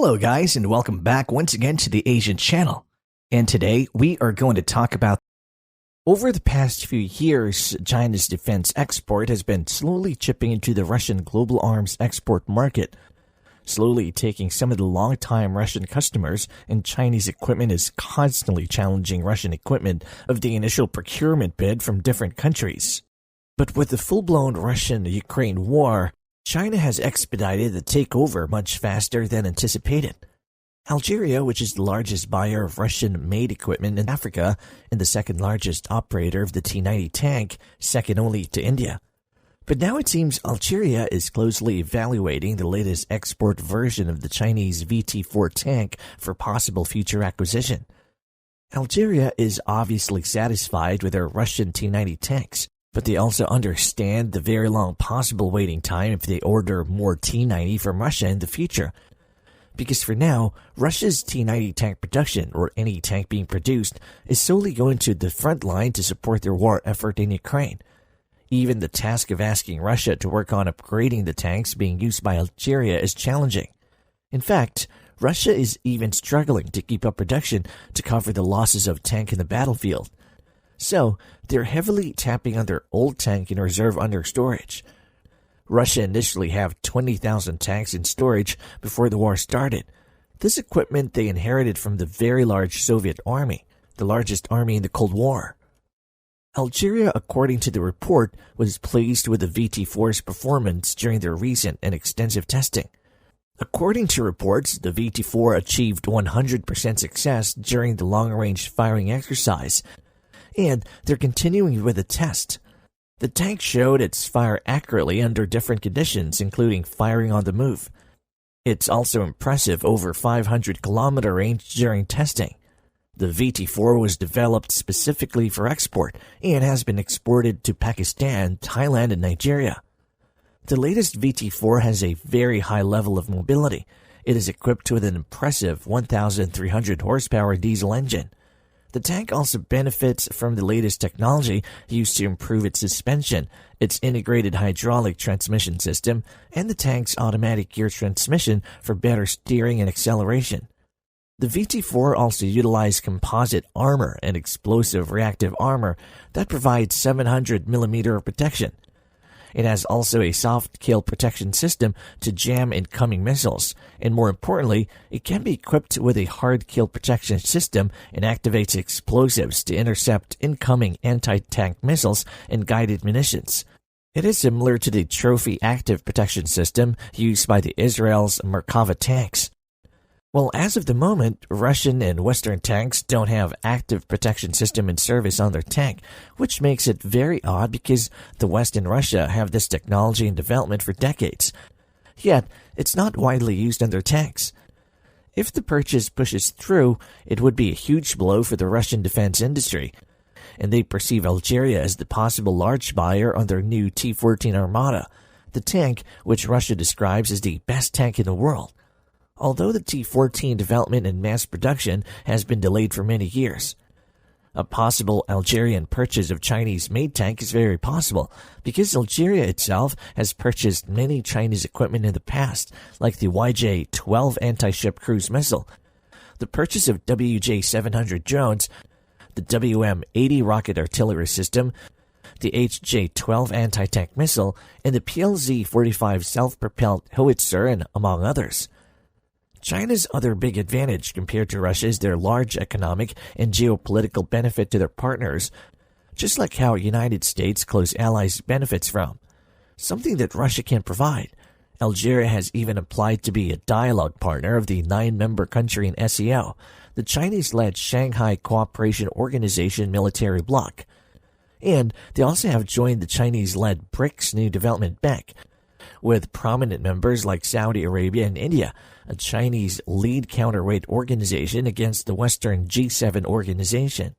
Hello guys, and welcome back once again to the Asian channel. And today we are going to talk about over the past few years, China's defense export has been slowly chipping into the Russian global arms export market, slowly taking some of the long-time Russian customers, and Chinese equipment is constantly challenging Russian equipment of the initial procurement bid from different countries. But with the full-blown Russian-Ukraine war, China has expedited the takeover much faster than anticipated. Algeria, which is the largest buyer of Russian-made equipment in Africa and the second largest operator of the T-90 tank, second only to India. But now it seems Algeria is closely evaluating the latest export version of the Chinese VT4 tank for possible future acquisition. Algeria is obviously satisfied with their Russian T-90 tanks, but they also understand the very long possible waiting time if they order more T-90 from Russia in the future. Because for now, Russia's T-90 tank production, or any tank being produced, is solely going to the front line to support their war effort in Ukraine. Even the task of asking Russia to work on upgrading the tanks being used by Algeria is challenging. In fact, Russia is even struggling to keep up production to cover the losses of tank in the battlefield. So, they're heavily tapping on their old tank in reserve under storage. Russia initially had 20,000 tanks in storage before the war started. This equipment they inherited from the very large Soviet army, the largest army in the Cold War. Algeria, according to the report, was pleased with the VT4's performance during their recent and extensive testing. According to reports, the VT4 achieved 100% success during the long-range firing exercise, and they're continuing with the test. The tank showed its fire accurately under different conditions, including firing on the move. It's also impressive over 500-kilometer range during testing. The VT4 was developed specifically for export and has been exported to Pakistan, Thailand, and Nigeria. The latest VT4 has a very high level of mobility. It is equipped with an impressive 1,300 horsepower diesel engine. The tank also benefits from the latest technology used to improve its suspension, its integrated hydraulic transmission system, and the tank's automatic gear transmission for better steering and acceleration. The VT4 also utilized composite armor and explosive reactive armor that provides 700mm protection. It has also a soft kill protection system to jam incoming missiles, and more importantly, it can be equipped with a hard kill protection system and activates explosives to intercept incoming anti-tank missiles and guided munitions. It is similar to the Trophy active protection system used by the Israel's Merkava tanks. Well, as of the moment, Russian and Western tanks don't have active protection system in service on their tank, which makes it very odd because the West and Russia have this technology in development for decades. Yet, it's not widely used on their tanks. If the purchase pushes through, it would be a huge blow for the Russian defense industry, and they perceive Algeria as the possible large buyer on their new T-14 Armada, the tank which Russia describes as the best tank in the world. Although the T-14 development and mass production has been delayed for many years. A possible Algerian purchase of Chinese-made tank is very possible because Algeria itself has purchased many Chinese equipment in the past, like the YJ-12 anti-ship cruise missile, the purchase of WJ-700 drones, the WM-80 rocket artillery system, the HJ-12 anti-tank missile, and the PLZ-45 self-propelled howitzer, and among others. China's other big advantage compared to Russia is their large economic and geopolitical benefit to their partners, just like how United States close allies benefits from, something that Russia can't provide. Algeria has even applied to be a dialogue partner of the 9-member country in SEO, the Chinese-led Shanghai Cooperation Organization military bloc. And they also have joined the Chinese-led BRICS New Development Bank, with prominent members like Saudi Arabia and India, a Chinese lead counterweight organization against the Western G7 organization.